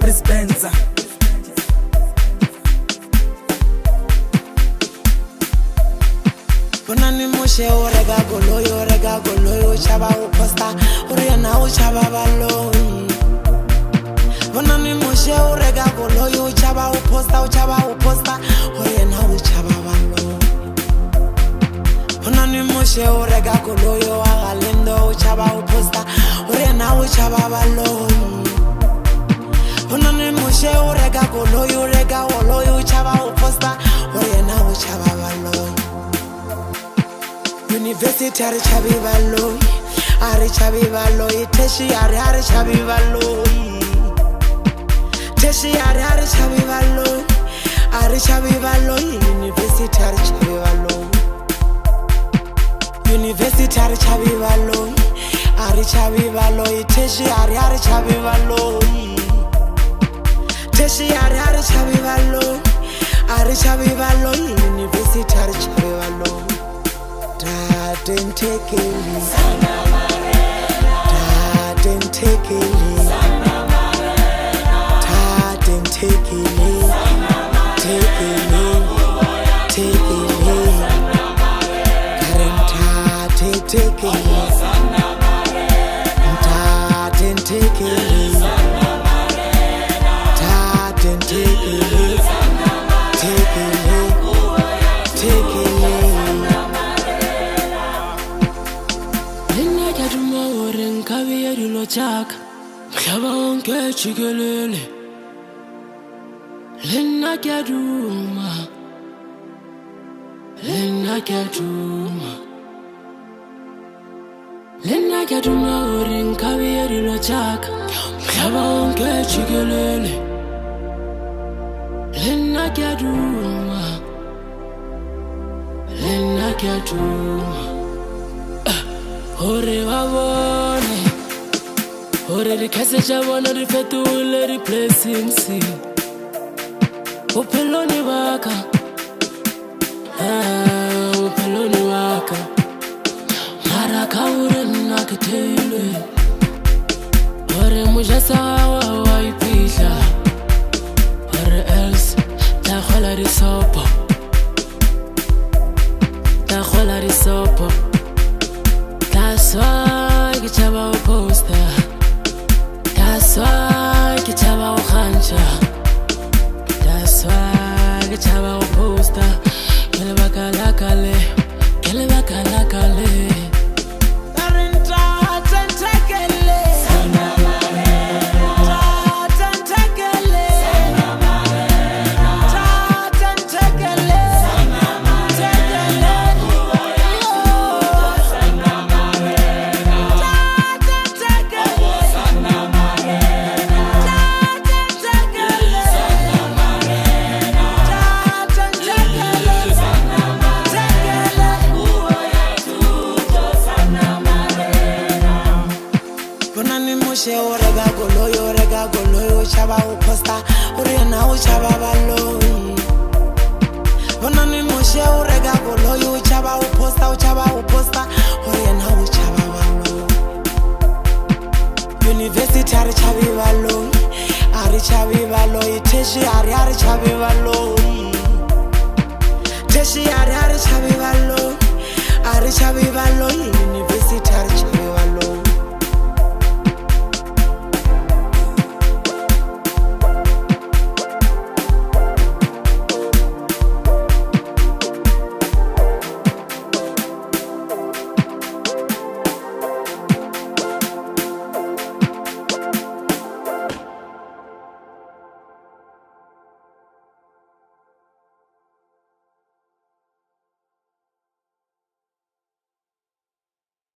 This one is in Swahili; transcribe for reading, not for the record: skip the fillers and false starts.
Chris Benza. Bonani moshe o rega goloyo chaba o posta ore na o chaba baloi. Bonani moshe o rega goloyo chaba o posta ore na o chaba baloi. Bonani moshe o rega goloyo agalendo o chaba o posta ore na o chaba baloi. Bonani moshe o rega goloyo chaba o posta ore na o chaba baloi. University are chabi baloi, are chabi baloi, tertiary are chabi baloi, tertiary are chabi baloi, are chabi baloi, university are chabi baloi, university are chabi baloi, are chabi baloi, tertiary are chabi baloi, tertiary are chabi baloi, are chabi baloi, university are chabi baloi. Didn't take it, didn't take it, didn't take it, take it, take it, didn't take it, didn't take it, didn't take it, take it, take it. Chaka mhlaba wonke jikelele lena kyaduma uri nkabiyeri lo chaka mhlaba wonke jikelele lena kyaduma ore babone ore di kase jabona di fetule di blessing si upeloni waka maraka ure nakitele ore mujasa wa ipihla ore else ta khola di sopo that's why kichaba poster. That's why kitaba ukhancha. That's why kitaba uposta. Kele bakala kale. O rega goloyo chaba o posta ore na o chaba baloi. Bonani moshe o rega goloyo chaba o posta ore na o chaba baloi. University are chabi baloi, are chabi baloi, tertiary are chabi baloi, tertiary are chabi baloi, are chabi baloi.